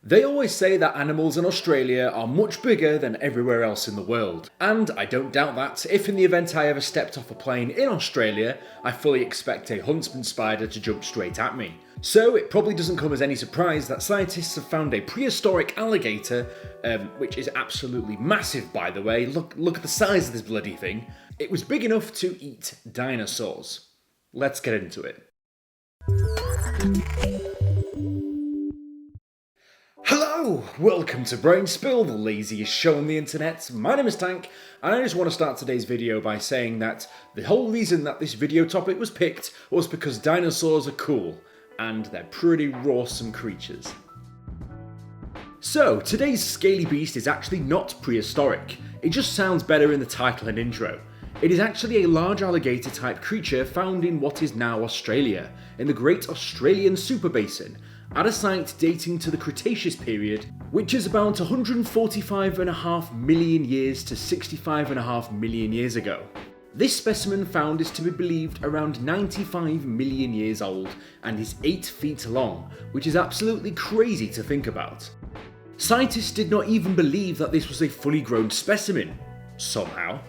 They always say that animals in Australia are much bigger than everywhere else in the world. And I don't doubt that. If in the event I ever stepped off a plane in Australia, I fully expect a huntsman spider to jump straight at me. So it probably doesn't come as any surprise that scientists have found a prehistoric alligator, which is absolutely massive by the way. Look at the size of this bloody thing. It was big enough to eat dinosaurs. Let's get into it. Hello! Welcome to Brain Spill, the laziest show on the internet. My name is Tank, and I just want to start today's video by saying that the whole reason that this video topic was picked was because dinosaurs are cool, and they're pretty awesome creatures. So, today's scaly beast is actually not prehistoric. It just sounds better in the title and intro. It is actually a large alligator-type creature found in what is now Australia, in the Great Australian Superbasin, at a site dating to the Cretaceous period, which is about 145.5 million years to 65.5 million years ago. This specimen found is to be believed around 95 million years old and is 8 feet long, which is absolutely crazy to think about. Scientists did not even believe that this was a fully grown specimen, somehow.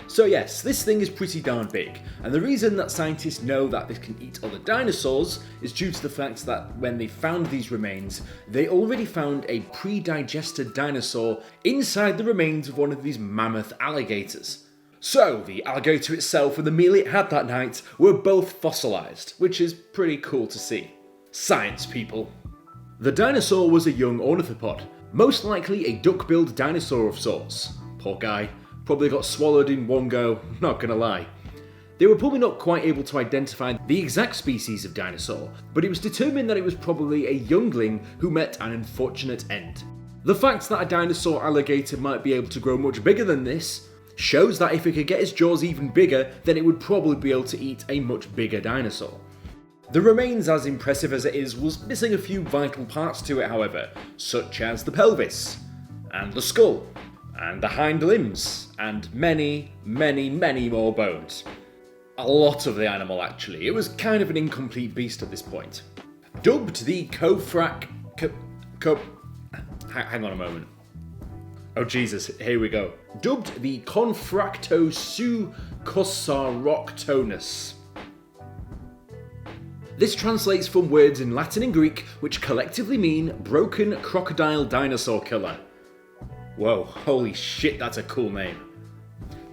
So yes, this thing is pretty darn big, and the reason that scientists know that this can eat other dinosaurs is due to the fact that when they found these remains, they already found a pre-digested dinosaur inside the remains of one of these mammoth alligators. So the alligator itself and the meal it had that night were both fossilized, which is pretty cool to see. Science, people. The dinosaur was a young ornithopod, most likely a duck-billed dinosaur of sorts. Poor guy. Probably got swallowed in one go, not gonna lie. They were probably not quite able to identify the exact species of dinosaur, but it was determined that it was probably a youngling who met an unfortunate end. The fact that a dinosaur alligator might be able to grow much bigger than this shows that if it could get its jaws even bigger, then it would probably be able to eat a much bigger dinosaur. The remains, as impressive as it is, was missing a few vital parts to it however, such as the pelvis, and the skull, and the hind limbs, and many more bones. A lot of the animal actually. It was kind of an incomplete beast at this point. Dubbed the hang on a moment. Oh Jesus, here we go. Dubbed the Confractosuchosauroptonus. This translates from words in Latin and Greek which collectively mean broken crocodile dinosaur killer. Whoa, holy shit, that's a cool name.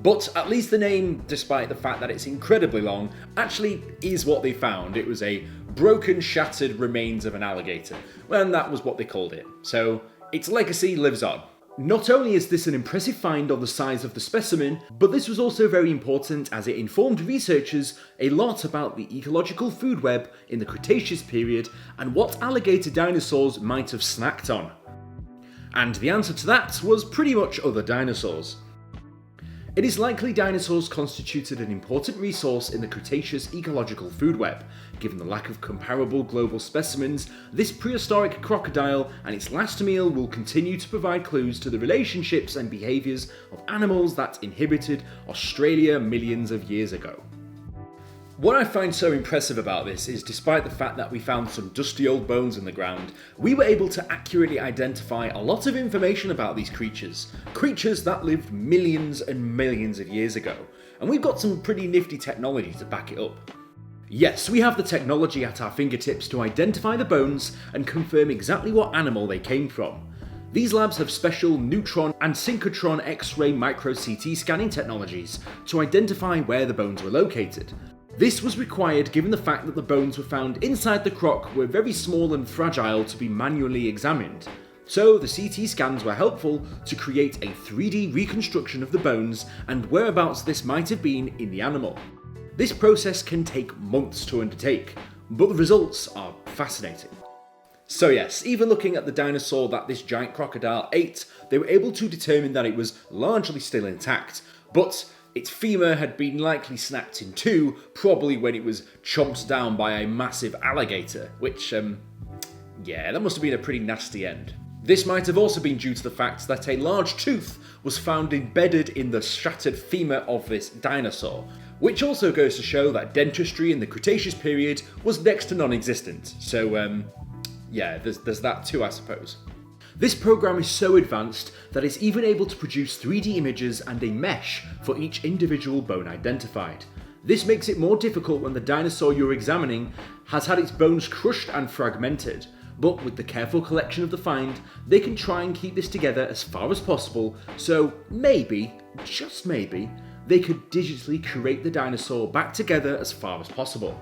But at least the name, despite the fact that it's incredibly long, actually is what they found. It was a broken, shattered remains of an alligator. Well, and that was what they called it. So its legacy lives on. Not only is this an impressive find on the size of the specimen, but this was also very important as it informed researchers a lot about the ecological food web in the Cretaceous period and what alligator dinosaurs might have snacked on. And the answer to that was pretty much other dinosaurs. It is likely dinosaurs constituted an important resource in the Cretaceous ecological food web. Given the lack of comparable global specimens, this prehistoric crocodile and its last meal will continue to provide clues to the relationships and behaviours of animals that inhabited Australia millions of years ago. What I find so impressive about this is despite the fact that we found some dusty old bones in the ground, we were able to accurately identify a lot of information about these creatures that lived millions and millions of years ago, and we've got some pretty nifty technology to back it up. Yes, we have the technology at our fingertips to identify the bones and confirm exactly what animal they came from. These labs have special neutron and synchrotron X-ray micro-CT scanning technologies to identify where the bones were located. This was required given the fact that the bones were found inside the croc were very small and fragile to be manually examined. So the CT scans were helpful to create a 3D reconstruction of the bones and whereabouts this might have been in the animal. This process can take months to undertake, but the results are fascinating. So yes, even looking at the dinosaur that this giant crocodile ate, they were able to determine that it was largely still intact, but its femur had been likely snapped in two, probably when it was chomped down by a massive alligator, which, yeah, that must have been a pretty nasty end. This might have also been due to the fact that a large tooth was found embedded in the shattered femur of this dinosaur, which also goes to show that dentistry in the Cretaceous period was next to non-existent, so yeah, there's that too, I suppose. This program is so advanced that it's even able to produce 3D images and a mesh for each individual bone identified. This makes it more difficult when the dinosaur you're examining has had its bones crushed and fragmented, but with the careful collection of the find, they can try and keep this together as far as possible, so maybe, just maybe, they could digitally create the dinosaur back together as far as possible.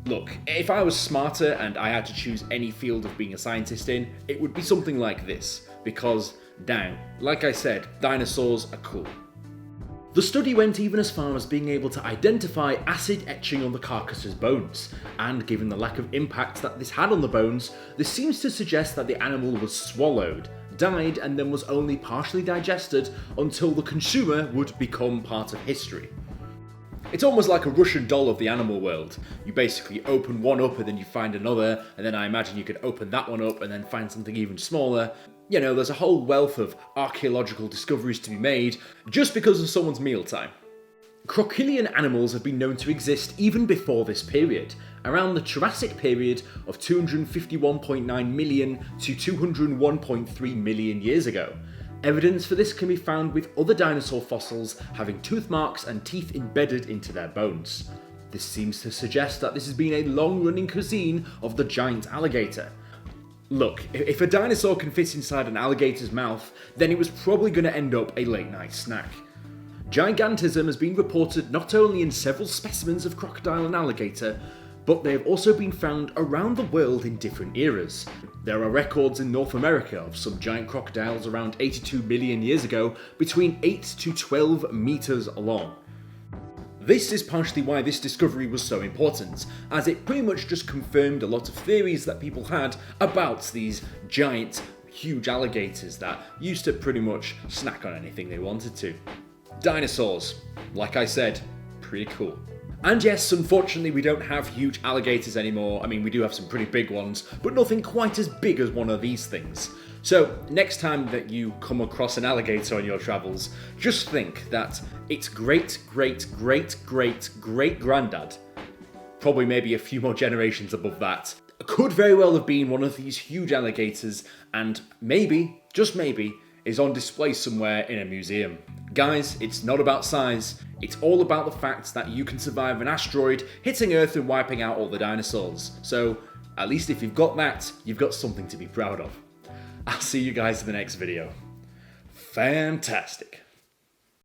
Look, if I was smarter and I had to choose any field of being a scientist in, it would be something like this, because, damn, like I said, dinosaurs are cool. The study went even as far as being able to identify acid etching on the carcass's bones, and given the lack of impact that this had on the bones, this seems to suggest that the animal was swallowed, died, and then was only partially digested until the consumer would become part of history. It's almost like a Russian doll of the animal world. You basically open one up and then you find another, and then I imagine you could open that one up and then find something even smaller. You know, there's a whole wealth of archaeological discoveries to be made just because of someone's mealtime. Crocodilian animals have been known to exist even before this period, around the Jurassic period of 251.9 million to 201.3 million years ago. Evidence for this can be found with other dinosaur fossils having tooth marks and teeth embedded into their bones. This seems to suggest that this has been a long-running cuisine of the giant alligator. Look, if a dinosaur can fit inside an alligator's mouth, then it was probably going to end up a late-night snack. Gigantism has been reported not only in several specimens of crocodile and alligator, but they have also been found around the world in different eras. There are records in North America of some giant crocodiles around 82 million years ago, between 8 to 12 meters long. This is partially why this discovery was so important, as it pretty much just confirmed a lot of theories that people had about these giant, huge alligators that used to pretty much snack on anything they wanted to. Dinosaurs, like I said, pretty cool. And yes, unfortunately we don't have huge alligators anymore. I mean, we do have some pretty big ones, but nothing quite as big as one of these things. So, next time that you come across an alligator on your travels, just think that its great-great-great-great-great-granddad, probably maybe a few more generations above that, could very well have been one of these huge alligators, and maybe, just maybe, is on display somewhere in a museum. Guys, it's not about size, it's all about the fact that you can survive an asteroid hitting Earth and wiping out all the dinosaurs. So, at least if you've got that, you've got something to be proud of. I'll see you guys in the next video. Fantastic.